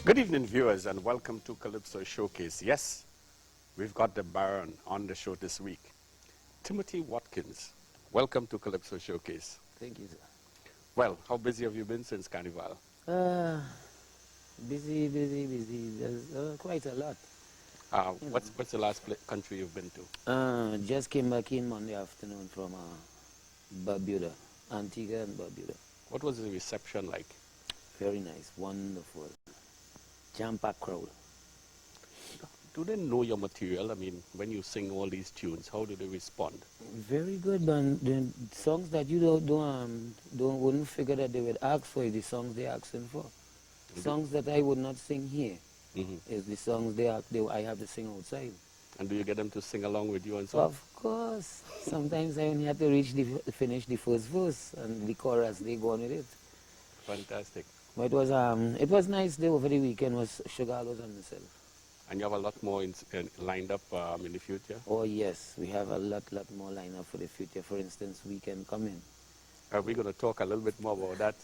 Good evening, viewers, and welcome to Calypso Showcase. Yes, we've got the Baron on the show this week. Timothy Watkins, welcome to Calypso Showcase. Thank you, sir. Well, how busy have you been since Carnival? Busy. There's quite a lot. What's the last country you've been to? Just came back in Monday afternoon from Barbuda, Antigua and Barbuda. What was the reception like? Very nice, wonderful. Jam-packed crowd. Do they know your material? I mean, when you sing all these tunes, how do they respond? Very good, but the songs that you wouldn't figure that they would ask for is the songs they're asking for. Songs that I would not sing here is the songs I have to sing outside. And do you get them to sing along with you and so? Of course. Sometimes I only have to finish the first verse and the chorus, they go on with it. Fantastic. But it was nice day over the weekend. Was Sugarlos and myself. And you have a lot more lined up in the future? Oh yes, we have a lot more lined up for the future. For instance, Weekend Coming. We're going to talk a little bit more about that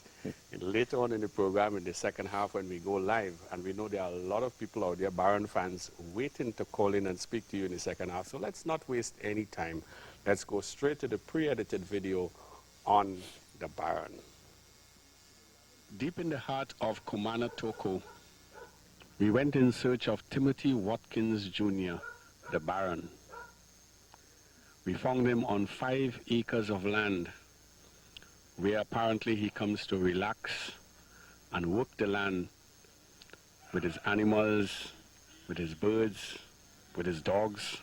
later on in the program in the second half when we go live. And we know there are a lot of people out there, Baron fans, waiting to call in and speak to you in the second half. So let's not waste any time. Let's go straight to the pre-edited video on the Baron. Deep in the heart of Kumana Toco, we went in search of Timothy Watkins Jr., the Baron. We found him on 5 acres of land, where apparently he comes to relax and work the land with his animals, with his birds, with his dogs.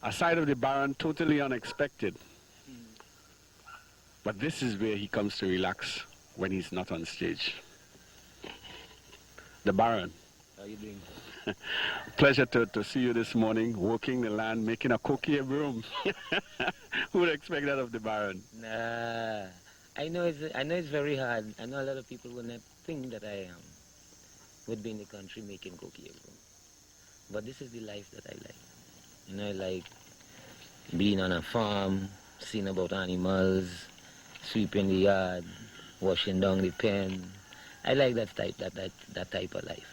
A side of the Baron totally unexpected. But this is where he comes to relax when he's not on stage. The Baron. How are you doing? Pleasure to see you this morning, working the land, making a coquille broom. Who would expect that of the Baron? Nah, I know it's very hard. I know a lot of people would not think that I would be in the country making coquille broom. But this is the life that I like. You know, I like being on a farm, seeing about animals, sweeping the yard, washing down the pen. I like that type of life.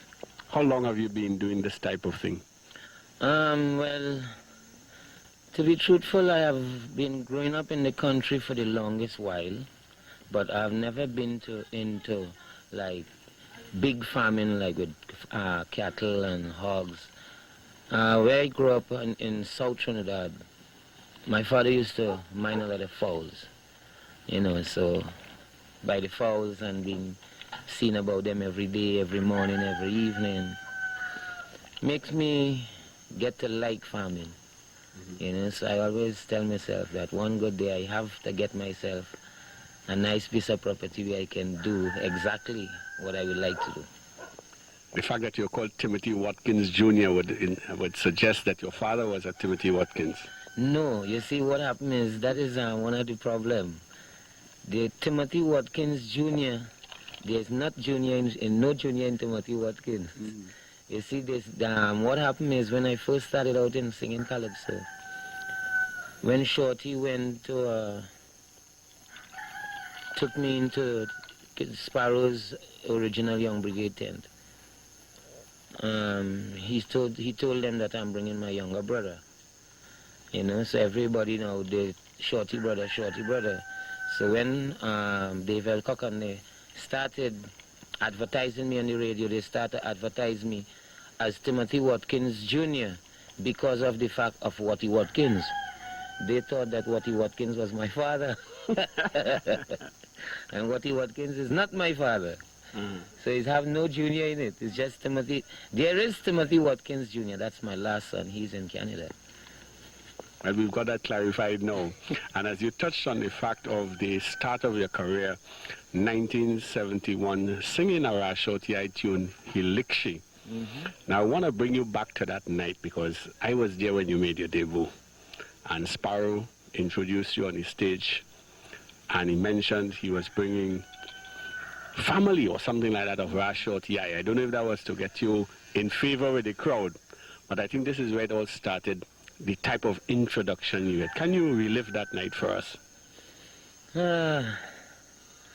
How long have you been doing this type of thing? Well, to be truthful, I have been growing up in the country for the longest while, but I've never been into like big farming, like with cattle and hogs. Where I grew up in South Trinidad, my father used to mind a lot of fowls. You know, so by the fowls and being seen about them every day, every morning, every evening, makes me get to like farming. You know, so I always tell myself that one good day I have to get myself a nice piece of property where I can do exactly what I would like to do. The fact that you're called Timothy Watkins Jr. would suggest that your father was a Timothy Watkins. No, you see what happened is that is one of the problems. The Timothy Watkins Jr., there's not junior no junior in Timothy Watkins. You see, this what happened is when I first started out in singing Calypso, when Shorty went to took me into Sparrow's original Young Brigade tent, he told them that I'm bringing my younger brother. You know, so everybody know the Shorty brother. So when Dave Elcock and they started advertising me on the radio, they started advertising me as Timothy Watkins Jr. because of the fact of Watty Watkins. They thought that Watty Watkins was my father. And Watty Watkins is not my father. So it have no junior in it. It's just Timothy. There is Timothy Watkins Jr. That's my last son. He's in Canada. And we've got that clarified now. And as you touched on the fact of the start of your career, 1971, singing a Rashoti tune, Hilikshi. Now I want to bring you back to that night because I was there when you made your debut. And Sparrow introduced you on the stage. And he mentioned he was bringing family or something like that of Rashoti. I don't know if that was to get you in favor with the crowd. But I think this is where it all started. The type of introduction you had. Can you relive that night for us?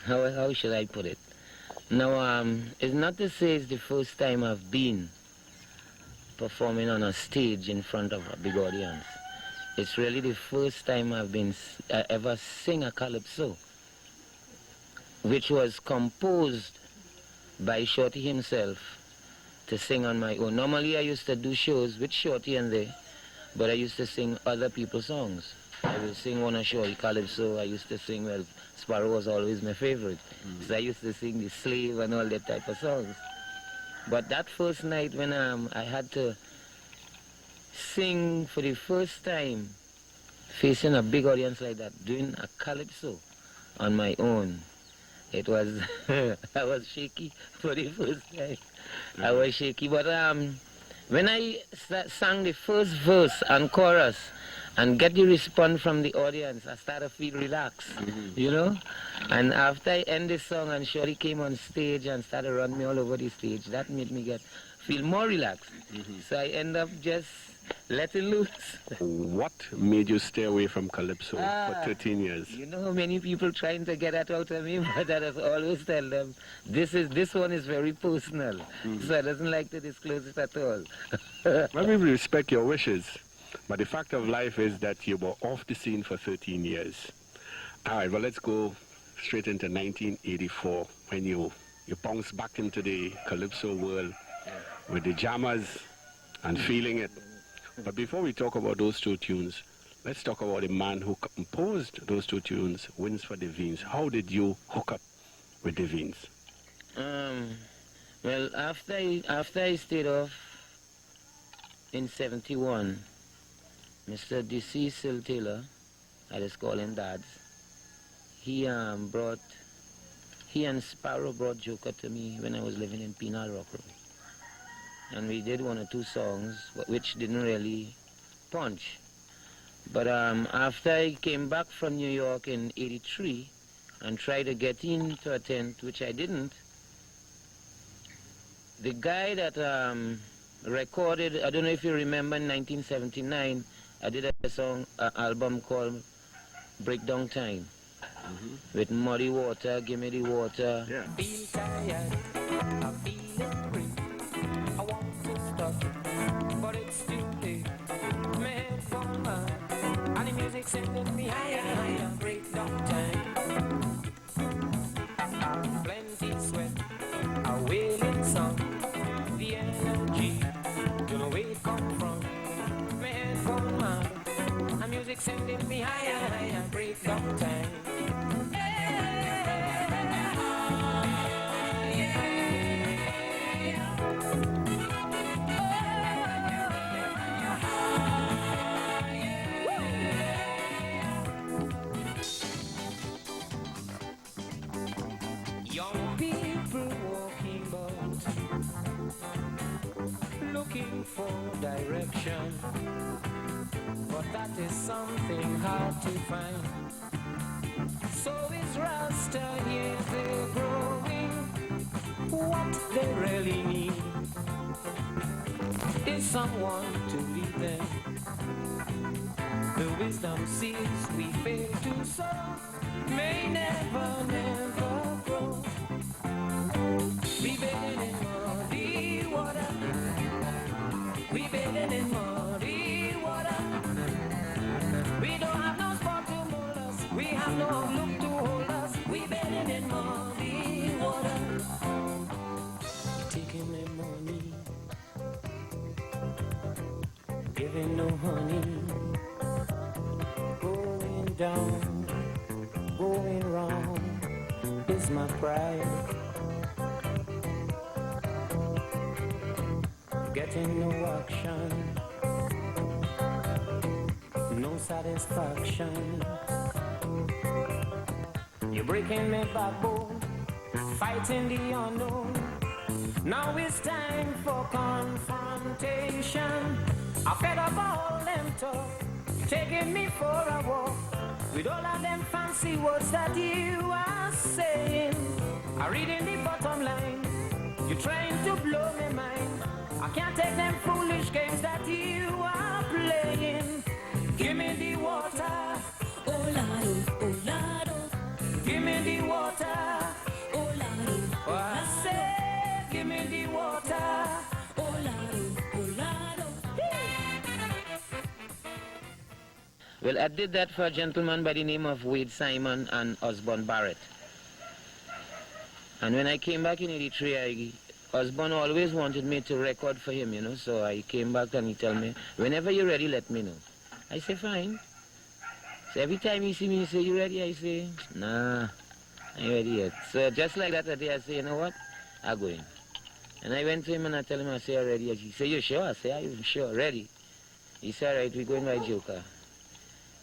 How should I put it? Now, it's not to say it's the first time I've been performing on a stage in front of a big audience. It's really the first time I ever sing a calypso, which was composed by Shorty himself to sing on my own. Normally I used to do shows with Shorty and there, but I used to sing other people's songs. I would sing one of Shorty Calypso. I used to sing, well, Sparrow was always my favorite. So I used to sing The Slave and all that type of songs. But that first night when I had to sing for the first time, facing a big audience like that, doing a calypso on my own, it was, I was shaky for the first time. I was shaky, but when I sang the first verse and chorus and get the response from the audience, I started to feel relaxed, you know? And after I end the song and Shorty came on stage and started running me all over the stage, that made me feel more relaxed. So I end up just letting loose. What made you stay away from Calypso for 13 years? You know, many people trying to get that out of me, but I just always tell them, this one is very personal, so I doesn't like to disclose it at all. Well, we respect your wishes, but the fact of life is that you were off the scene for 13 years. All right, well, let's go straight into 1984, when you bounced back into the Calypso world with the jammers and feeling it. But before we talk about those two tunes, let's talk about the man who composed those two tunes, Wins for the Veins. How did you hook up with the Veins? Well, after I stayed off in 71, Mr. D.C. Sil Taylor, I just call him Dads, he and Sparrow brought Joker to me when I was living in Penal Rock Road. And we did one or two songs which didn't really punch. But after I came back from New York in 83 and tried to get into a tent, which I didn't, the guy that recorded, I don't know if you remember, in 1979, I did a song, an album called Breakdown Time, with Muddy Water, Give Me the Water. Yeah. Feel tired, I feel free. I want to stop, but it's too late. My head for mine, and the music sending me higher, higher. Breakdown time. Plenty sweat, a wailing song. The energy, don't know where it come from. My head for mine, and music sending me higher, higher. Breakdown time. Young people walking about, looking for direction, but that is something hard to find. So is Rasta, yes, they're growing. What they really need is someone to lead them. The wisdom seeds we fail to sow may never, never grow. We bathing in muddy water. We bathing in muddy water. We don't have no spot to mold us. We have no look to hold us. We bathing in muddy water. Taking their money, giving no honey. Going down, going wrong is my pride. Getting no action, no satisfaction. You're breaking my backbone, fighting the unknown. Now it's time for confrontation. I fed up all them talk, taking me for a walk, with all of them fancy words that you are saying. I read in the bottom line, you're trying to blow my mind. I can't take them foolish games that you are playing. Give me the water, oh Lord, oh Lord. Give me the water, oh Lord, oh Lord. Well, I did that for a gentleman by the name of Wade Simon and Osborne Barrett. And when I came back in 83, Osborne always wanted me to record for him, you know, so I came back and he told me, whenever you're ready, let me know. I say, fine. So every time he see me, he say, you ready? I say, nah, I ain't ready yet. So just like that day, I say, you know what? I'll go in. And I went to him and I tell him, I say, I'm ready. He say, you sure? I say, I'm sure, ready. He said, all right, we're going by Joker.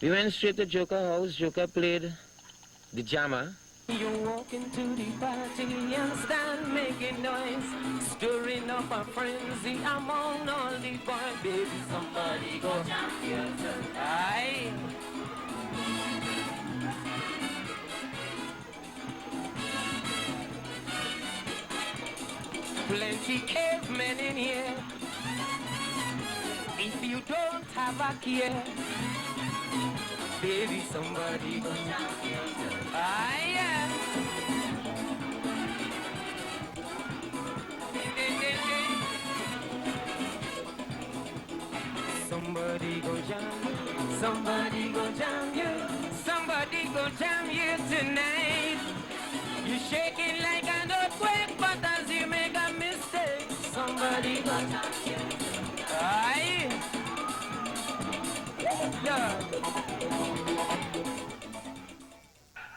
We went straight to Joker house. Joker played the jammer. You walk into the party and stand making noise, stirring up a frenzy among all the boys. Baby, somebody go aye. Plenty cavemen in here. If you don't have a care, baby, somebody go aye, yeah. Somebody go jam you, somebody go jam you tonight. You're shaking like an earthquake, but as you make a mistake, somebody go jam you. Aye. Yeah.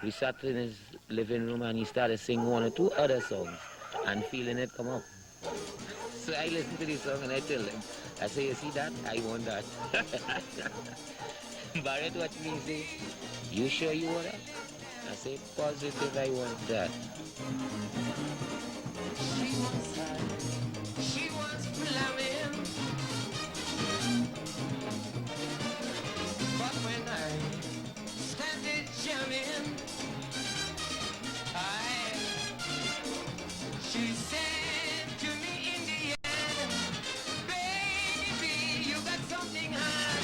We sat in his living room and he started singing one or two other songs and feeling it come up. So I listened to the song and I tell him, I say, you see that? I want that. Barrett watched me say, you sure you want that? I say, positive I want that. She was flaming, but when I started jamming, she said to me in the end, baby, you got something hard.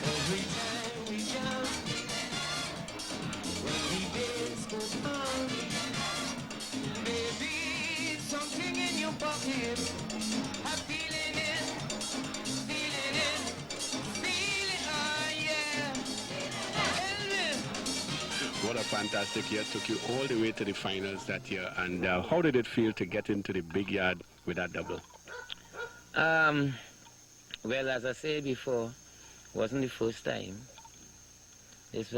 Every time we jump, when the bass goes on, baby, something in your pocket, I'm feeling it, oh yeah. What a fantastic year. Took you all the way to the finals that year. And how did it feel to get into the big yard with that double? Well, as I said before, wasn't the first time. That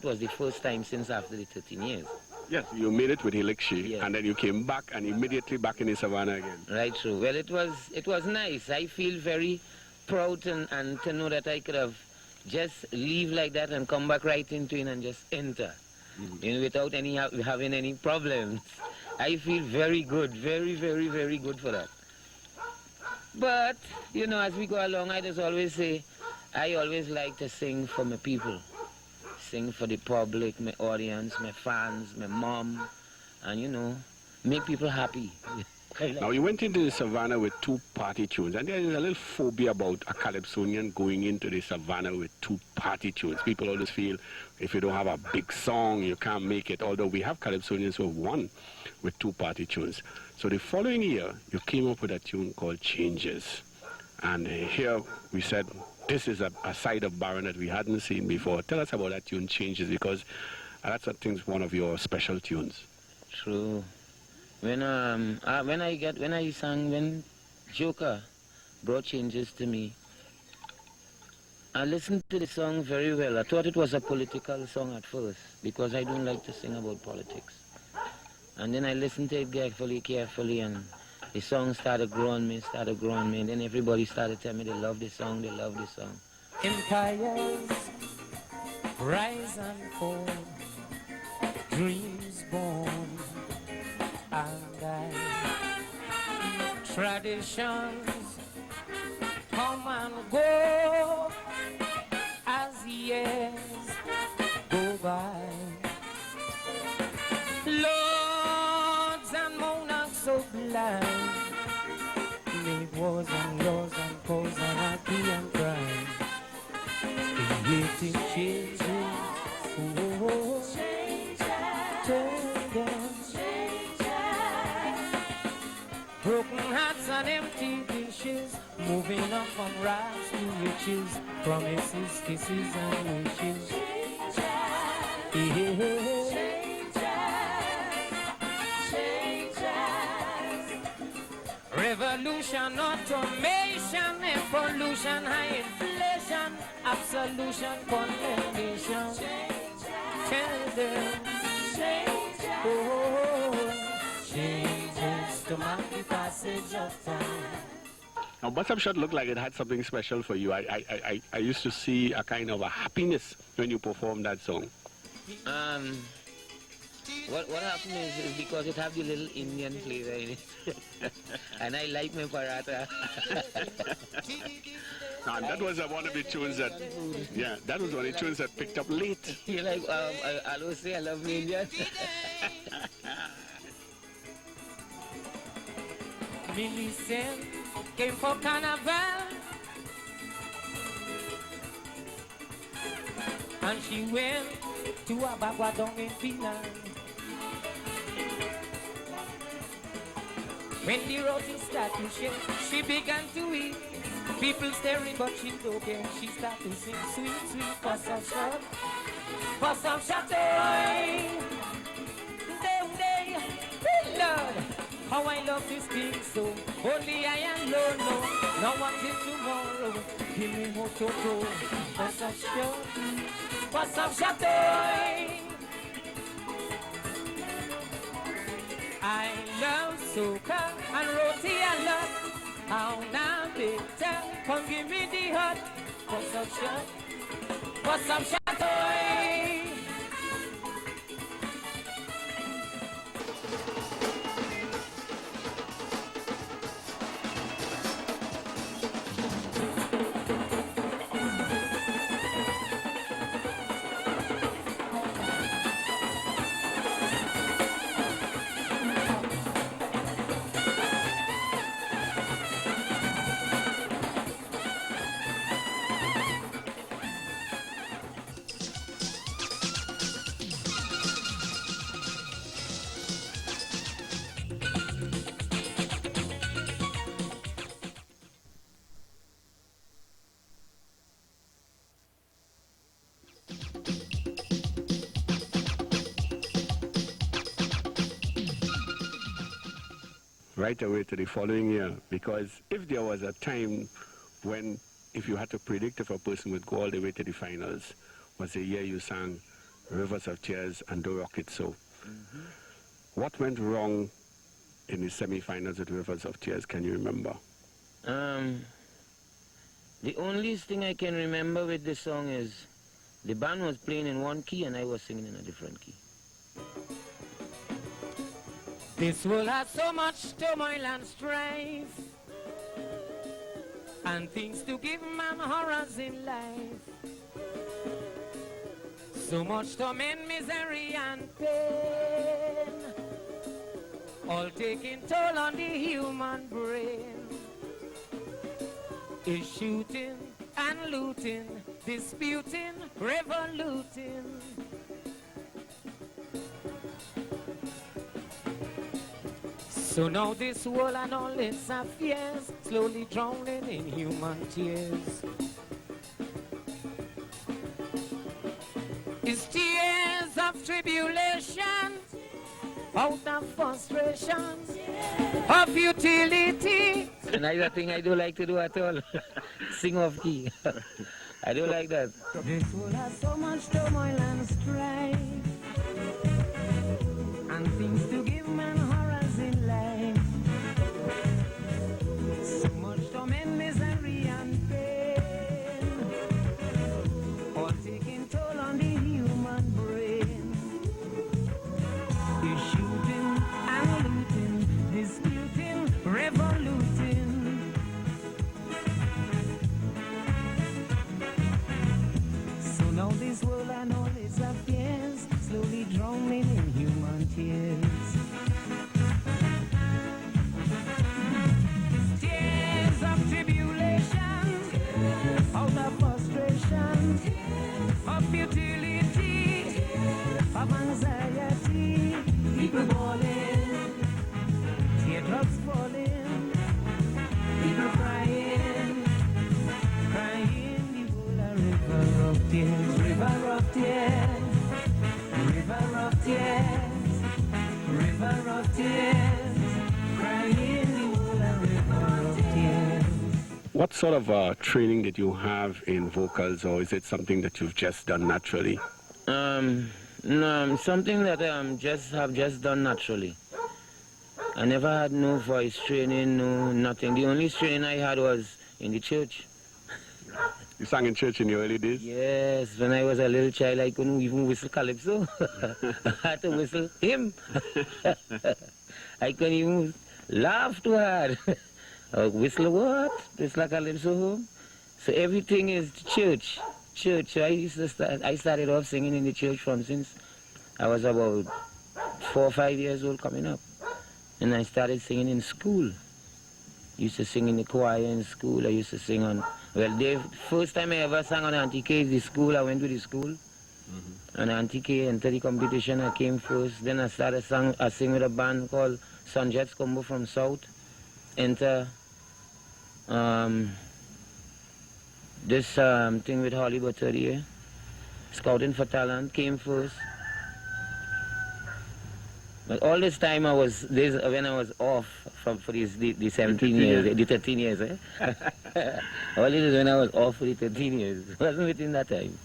was the first time since after the 13 years. Yes, you made it with Elixir, Yeah. and then you came back and immediately back in the Savannah again. Right, true. Well, it was nice. I feel very proud and to know that I could have just leave like that and come back right into it and just enter, you know, without having any problems. I feel very good, very, very, very good for that. But, you know, as we go along, I just always say, I always like to sing for my people. Sing for the public, my audience, my fans, my mom, and, you know, make people happy. Now, you went into the Savannah with two party tunes, and there is a little phobia about a Calypsonian going into the Savannah with two party tunes. People always feel if you don't have a big song, you can't make it, although we have Calypsonians who have won with two party tunes. So the following year, you came up with a tune called Changes. And here we said, this is a side of Baron that we hadn't seen before. Tell us about that tune, Changes, because that's I think one of your special tunes. True. When Joker brought Changes to me, I listened to the song very well. I thought it was a political song at first because I don't like to sing about politics. And then I listened to it carefully, and the song started growing me, and then everybody started telling me they love this song, Empires rise and fall, dreams born and die. Traditions come and go as years go by. Lords and monarchs so blind, make wars and laws and cause anarchy and crime. Creating changes, oh, changes, Broken hearts and empty dishes, moving up from rags to riches, promises, kisses and wishes. Revolution, automation, evolution, high inflation, absolution, condemnation. Tell them, changes to mark the passage of time. Now, Bus Up Shot looked like it had something special for you. I used to see a kind of a happiness when you performed that song. What happened is because it have the little Indian flavor in it. And I like my paratha. And that was one of the tunes that, yeah, that was one of the tunes that picked up late. You like, I always say I love me Indian. Millicent came for carnival, and she went to a bagua down in Penang. When the roti started to shake, she began to eat. People staring, but she don't care. She started to sing, sweet, sweet, Bus Up Shot, Bus Up Shot, day, Lord, how I love this thing so. Only I am alone, no one till tomorrow. Give me more Toco, Bus Up Shot, Bus Up Shot, I love soca and roti I love. How now bitter, come give me the hot. Bus Up Shot, Bus Up Shot, Right away to the following year, because if there was a time when, if you had to predict if a person would go all the way to the finals, was the year you sang Rivers of Tears and Do Rock It So. What went wrong in the semi-finals with Rivers of Tears, can you remember? The only thing I can remember with this song is the band was playing in one key and I was singing in a different key. this world has so much turmoil and strife, and things to give man horrors in life. So much torment, misery and pain, all taking toll on the human brain. Is shooting and looting, disputing, revoluting. So now this world and all its affairs slowly drowning in human tears. It's tears of tribulation, out of frustration, of futility. And that's the thing I don't like to do at all. Sing off key. I don't like that. This world has so much turmoil and strife, and things to give man horrors in life. So much torment, misery and pain, all taking toll on the human brain. You're shooting and looting, disputing, revoluting. So now this world and all its affairs slowly drowning in human tears. What sort of training did you have in vocals, or is it something that you've just done naturally? No, something that have just done naturally. I never had no voice training, no nothing. The only training I had was in the church. You sang in church in your early days? Yes, when I was a little child, I couldn't even whistle Calypso. I had to whistle him. I couldn't even laugh too hard. Whistle what? Whistle Calypso. So everything is church. Church. I started off singing in the church from since I was about 4 or 5 years old coming up. And I started singing in school. Used to sing in the choir in school. I used to sing on, well, the first time I ever sang on Auntie K is the school. I went to the school. And Auntie K entered the competition. I came first. Then I started sing with a band called Sunjets Combo from South. Enter this thing with Holly Buttery, Scouting for Talent, came first. But all this time when I was off for the 17 years, the 13 years, all this is when I was off for the 13 years. It wasn't within that time.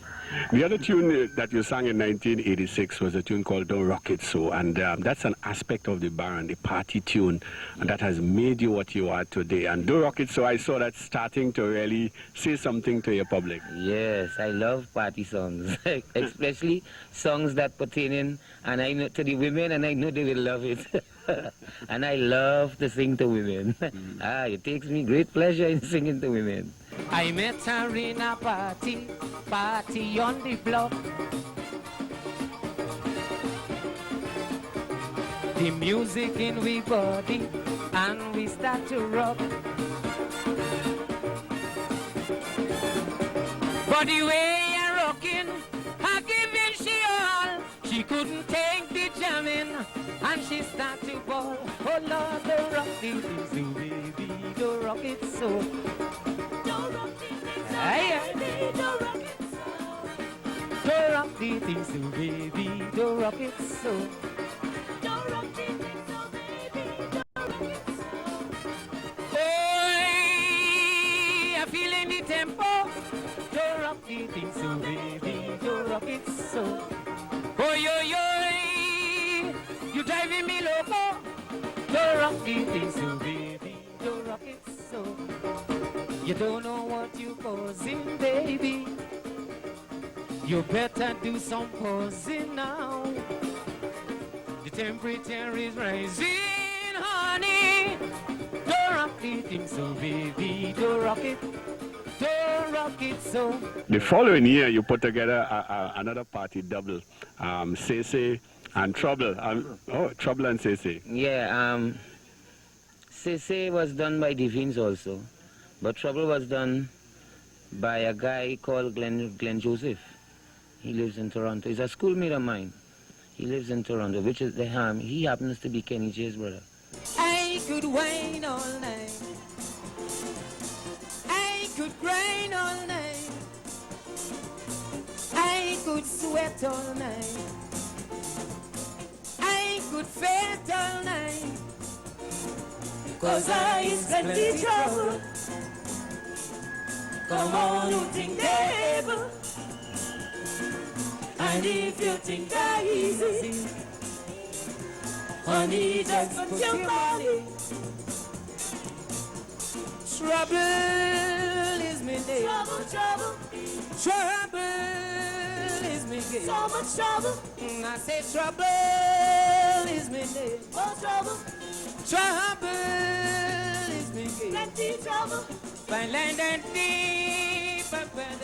The other tune that you sang in 1986 was a tune called Don't Rock It So, and that's an aspect of the band, the party tune, and that has made you what you are today. And Don't Rock It So, I saw that starting to really say something to your public. Yes, I love party songs, especially songs that pertain and I know to the women, and I know they will love it. And I love to sing to women. It takes me great pleasure in singing to women. I met her in a party on the block. The music in we body and we start to rock. But the way you're rocking, I give in she all. She couldn't take the jamming and she start to ball. Oh Lord, don't rock it so, baby, don't rock it so. Don't rock it so. Don't rock the thing so, baby. Don't rock it so. Don't rock the thing so, baby. Don't rock it so. Oh, I'm feeling the tempo. Don't rock the thing so, baby. Don't rock it so. Oh, you driving me loco. Don't rock the thing so, baby. Don't rock it so. You don't know what you're causing, baby. You better do some pausing now. The temperature is rising, honey. Don't rock the thing so, baby. Don't rock it. Don't rock it so. The following year, you put together another party double, Say and Trouble. Trouble and Say. Yeah, Say was done by Divines also. But Trouble was done by a guy called Glenn Joseph. He lives in Toronto. He's a schoolmate of mine. He lives in Toronto, which is the harm. He happens to be Kenny J's brother. I could whine all night. I could grind all night. I could sweat all night. I could fret all night. 'Cause I is plenty trouble. Come on, you think they're able. And if you think they're easy, honey, just put your body. Trouble is me name. Trouble. Trouble is me game. So much trouble. I say trouble is me name. Oh, trouble. Trouble is me game. Plenty trouble. Fine land and deep up and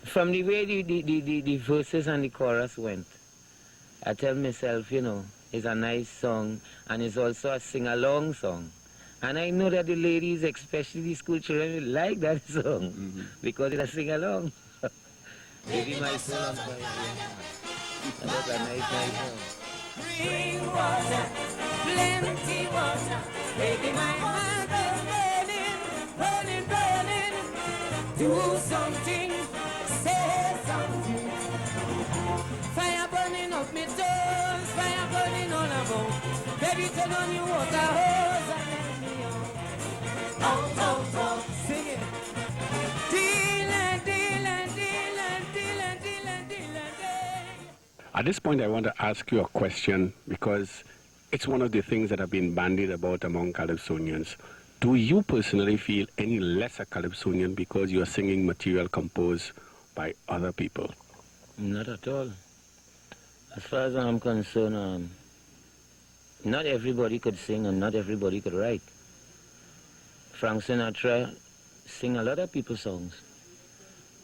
From the way the verses and the chorus went, I tell myself, it's a nice song, and it's also a sing-along song. And I know that the ladies, especially the school children, will like that song, because it's a sing-along. Baby, my soul, that's a nice song. Bring water, plenty water. Baby, my heart is burning. Do something, say something. Fire burning up me toes, fire burning all about. Baby, turn on your water hose and let me on. Oh, oh, oh. Sing it. Dealer, dealer, dealer, dealer, dealer, dealer, day. At this point, I want to ask you a question because it's one of the things that have been bandied about among Calypsonians. Do you personally feel any less a Calypsonian because you are singing material composed by other people? Not at all. As far as I'm concerned, not everybody could sing and not everybody could write. Frank Sinatra sing a lot of people's songs,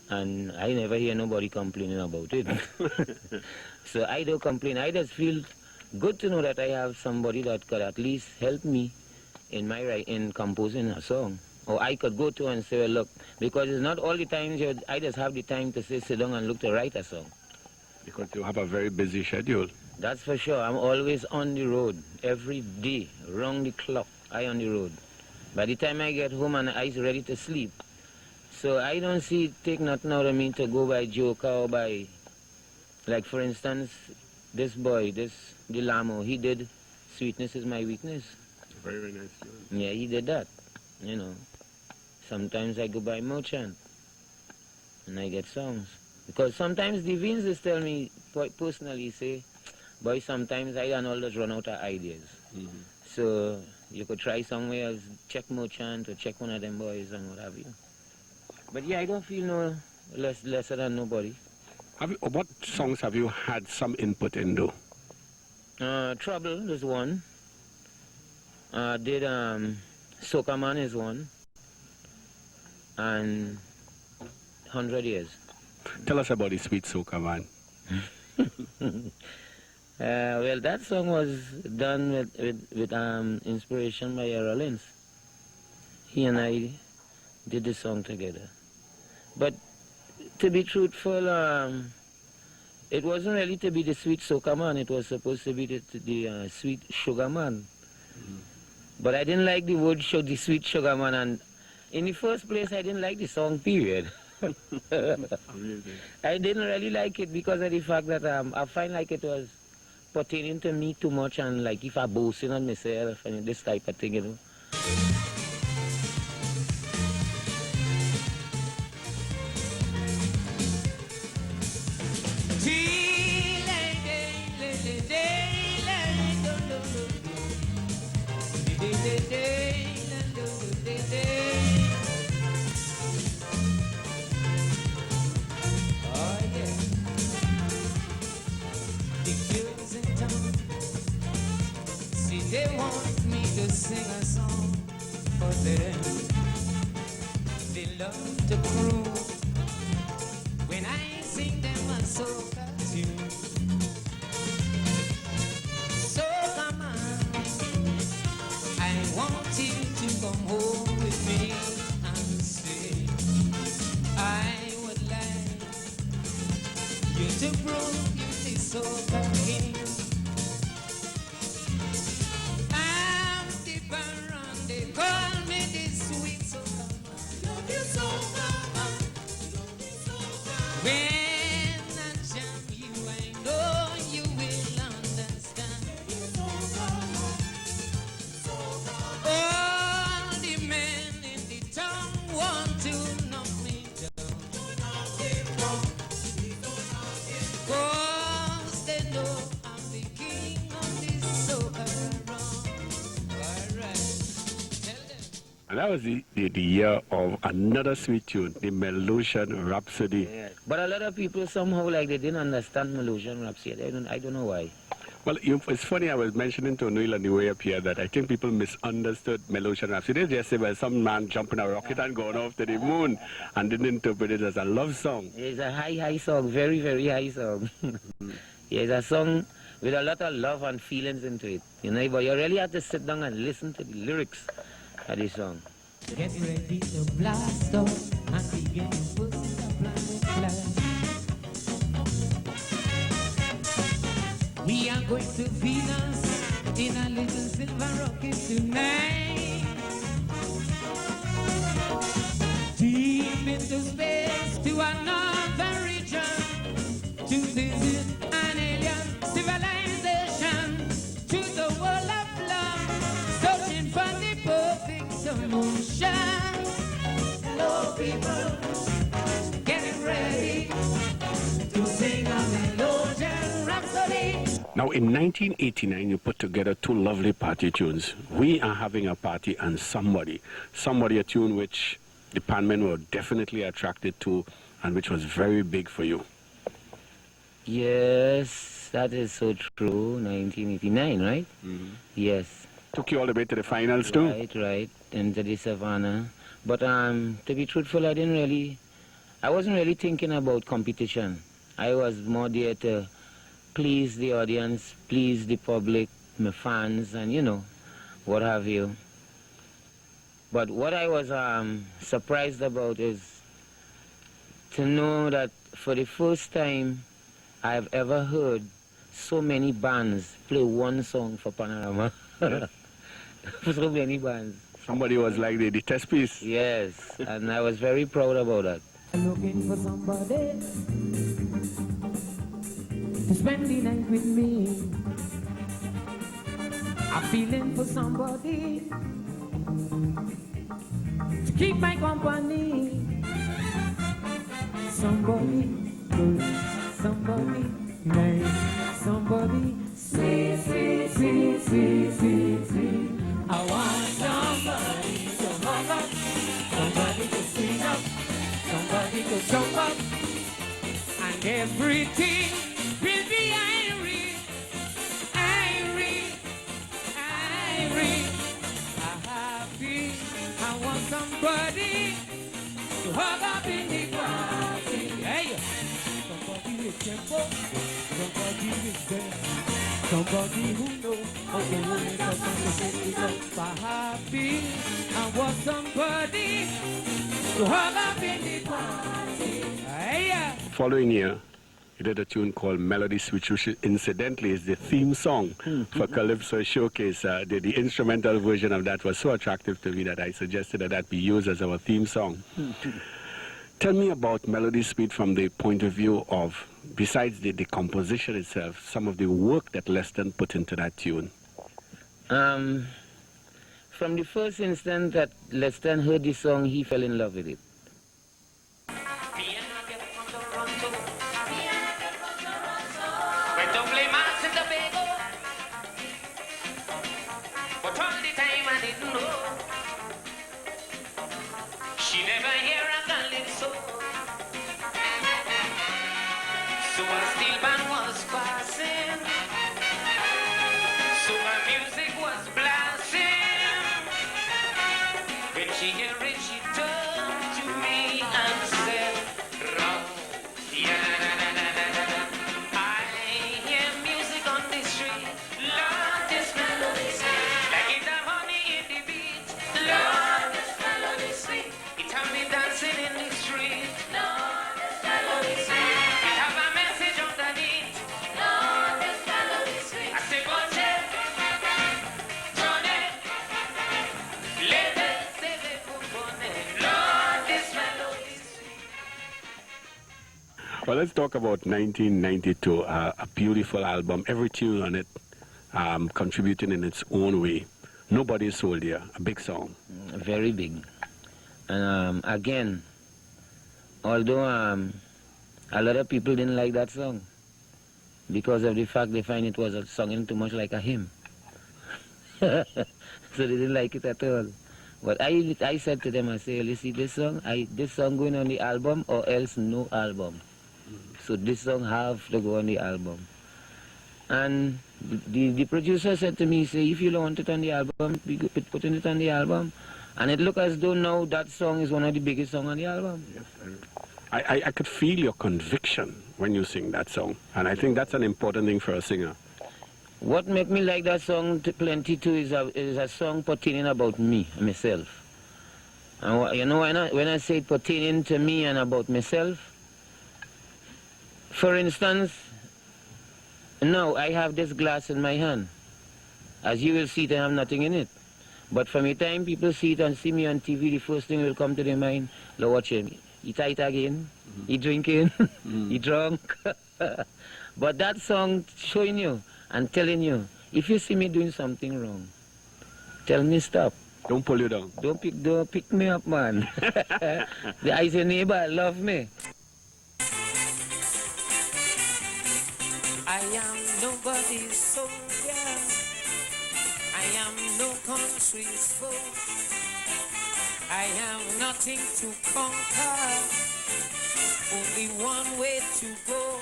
and I never hear nobody complaining about it. So I don't complain. I just feel good to know that I have somebody that could at least help me in composing a song. Or I could go to and say, well, look, because it's not all the times I just have the time to sit down and look to write a song. Because you have a very busy schedule. That's for sure. I'm always on the road, every day, round the clock, I on the road. By the time I get home and I'm ready to sleep. So I don't take nothing out of me to go by joke or by, like for instance, this boy, Delamo, he did Sweetness Is My Weakness. Very, very nice. Yeah, he did that, you know. Sometimes I go by Merchant and I get songs. Because sometimes the Veens just tell me, personally say, boy, sometimes I don't always run out of ideas. Mm-hmm. So you could try somewhere else, check Merchant or check one of them boys and what have you. But yeah, I don't feel no lesser than nobody. What songs have you had some input in, though? Trouble is one. Did Soca Man is one. And 100 Years. Tell us about the Sweet Soca Man. Well, that song was done with inspiration by Rollins. He and I did the song together. But to be truthful, it wasn't really to be the Sweet Soca Man. It was supposed to be the Sweet Sugar Man. Mm-hmm. But I didn't like the word the Sweet Sugar Man. And in the first place, I didn't like the song, period. I didn't really like it because of the fact that I find like it was pertaining to me too much, and like if I boasting on myself and this type of thing, you know. They want me to sing a song for them. They love to prove when I sing them a soca tune. So come on, I want you to come home with me and say, I would like you to prove you the soca king. Call me the sweet soca man. Love you soca man. Love you soca man. When I jam you, I know you will understand. Soca man. Soca man. All the men in the town want to knock me down. Cause they know I'm the king of this soca run. And that was the year of another sweet tune, the Melosian Rhapsody. Yeah. But a lot of people somehow like they didn't understand Melosian Rhapsody. I don't know why. Well, it's funny, I was mentioning to Neil on the way up here that I think people misunderstood Melosian Rhapsody. They just say, well, some man jumping a rocket and going off to the moon, and didn't interpret it as a love song. It's a high song, very, very high song. Yeah, it's a song with a lot of love and feelings into it. You know, but you really have to sit down and listen to the lyrics of this song. Get ready to blast off and begin to put the planet flag. We are going to Venus in a little silver rocket tonight. Deep into space to another region to visit an alien civilization, to the world of love, searching for the perfect solution. Now, in 1989, you put together two lovely party tunes. We Are Having a Party and Somebody. Somebody, a tune which the Panmen were definitely attracted to and which was very big for you. Yes, that is so true. 1989, right? Mm-hmm. Yes. Took you all the way to the finals too? Right, into the savannah. But to be truthful, I wasn't really thinking about competition. I was more there to please the audience, please the public, my fans, and you know, what have you. But what I was surprised about is to know that for the first time I've ever heard so many bands play one song for Panorama. Yes. So many bands. Somebody was like the test piece. Yes, and I was very proud about that. I'm looking for somebody to spend the night with me. I'm feeling for somebody to keep my company. Somebody good, somebody nice, somebody sweet, sweet, sweet, sweet, sweet, sweet. I want somebody to hug up, somebody to squeeze up, somebody to jump up, and everything will be irie, irie, irie. Happy, I want somebody to hug up in the party. Hey, somebody with tempo, somebody with dance, somebody who knows how to make a song to set it up. Happy, I want somebody to hug up in the party. Hey, Following year, you did a tune called Melody Switch, which incidentally is the theme song for Calypso Showcase. The instrumental version of that was so attractive to me that I suggested that be used as our theme song. Tell me about Melody Speed from the point of view of, besides the composition itself, some of the work that Leston put into that tune. From the first instant that Leston heard the song, he fell in love with it. she never hear a Calypso. So a steel band was passing, so my music was blasting. When she heard it, she turned to me and said, "Rock, yeah, na, na, na, na, na, na. I hear music on the street. Lord, this melody sweet, like it have honey in the beat. Lord, this melody sweet, it have me dancing in the street. Lord, this melody sweet, it have a message underneath. Lord, this melody sweet, I say, Boche, Johnny, Lady, Lady, Kupone. Lord, this melody sweet." Well, let's talk about 1992, a beautiful album, every tune on it contributing in its own way. Nobody's Sold Here, a big song. Very big. And again, although a lot of people didn't like that song because of the fact they find it was singing too much like a hymn. So they didn't like it at all. But I said to them, I say, you see this song? This song going on the album or else no album. So this song have to go on the album. And the producer said to me, say, if you don't want it on the album, we putting it on the album. And it looked as though now that song is one of the biggest songs on the album. Yes, I could feel your conviction when you sing that song. And I think that's an important thing for a singer. What made me like that song plenty too is a song pertaining about me, myself. And you know, when I say pertaining to me and about myself, for instance, now I have this glass in my hand. As you will see, I have nothing in it. But from the time people see it and see me on TV, the first thing will come to their mind, look, watch him. He tight again, he drinking, he drunk. But that song showing you and telling you, if you see me doing something wrong, tell me stop. Don't pull you down. Don't pick me up, man. I say, neighbor, love me. I am nobody's soldier. I am no country's foe. I have nothing to conquer. Only one way to go.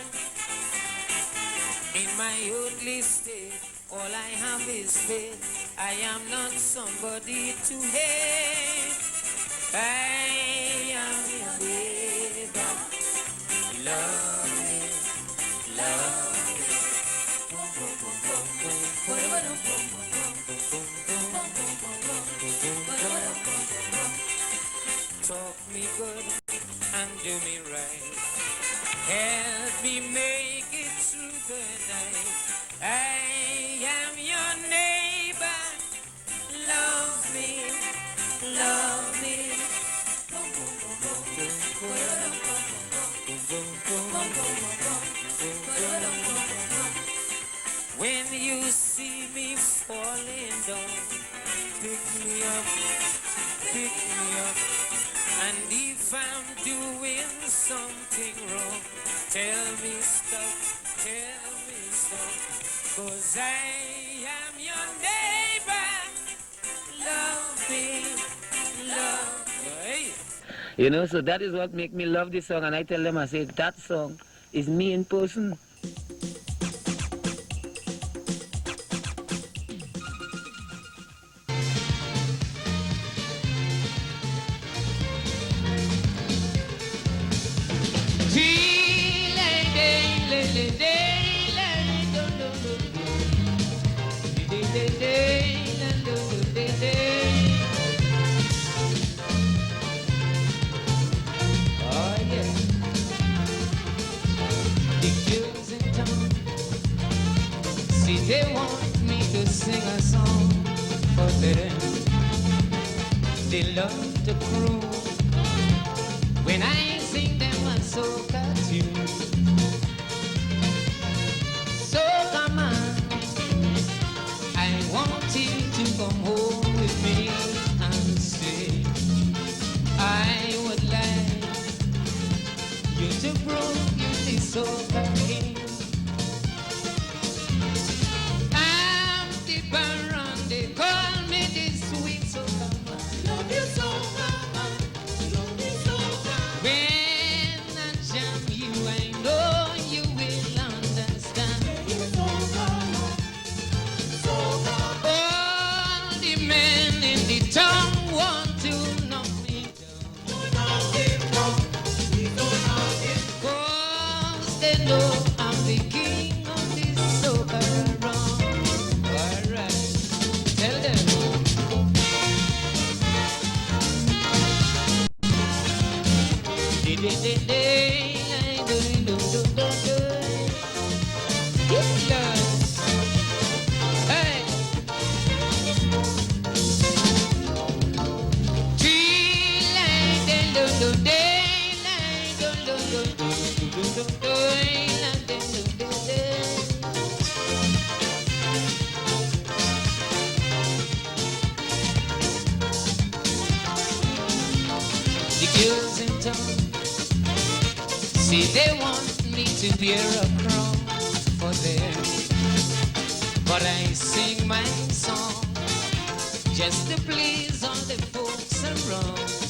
In my earthly state, all I have is faith. I am not somebody to hate. I am your neighbor. Love me, love me. Talk me good and do me right. Help me make it through the night. I am your neighbor. Love me, love me. When you see me falling down, pick me up, pick me up. And if I'm doing something wrong, tell me stop, tell me stop. 'Cause I am your neighbor. Love me, love me. You know, so that is what make me love this song. And I tell them, I say, that song is me in person. They want me to sing a song for them. They love to croon when I sing them a soca tune. So come on, I want you to come home with me and say, I would like you to prove you the soca king. They call me this sweet soca man. Love you soca man, love you soca man. When I jam you, I know you will understand. Love you soca man, soca man. All the men in the town want to knock me down. Don't knock him down, don't knock him. 'Cause they know I'm the king of this soca around. Alright. Tell them. Hey. The girls in town say they want me to wear a crown for them, but I sing my song just to please all the folks around.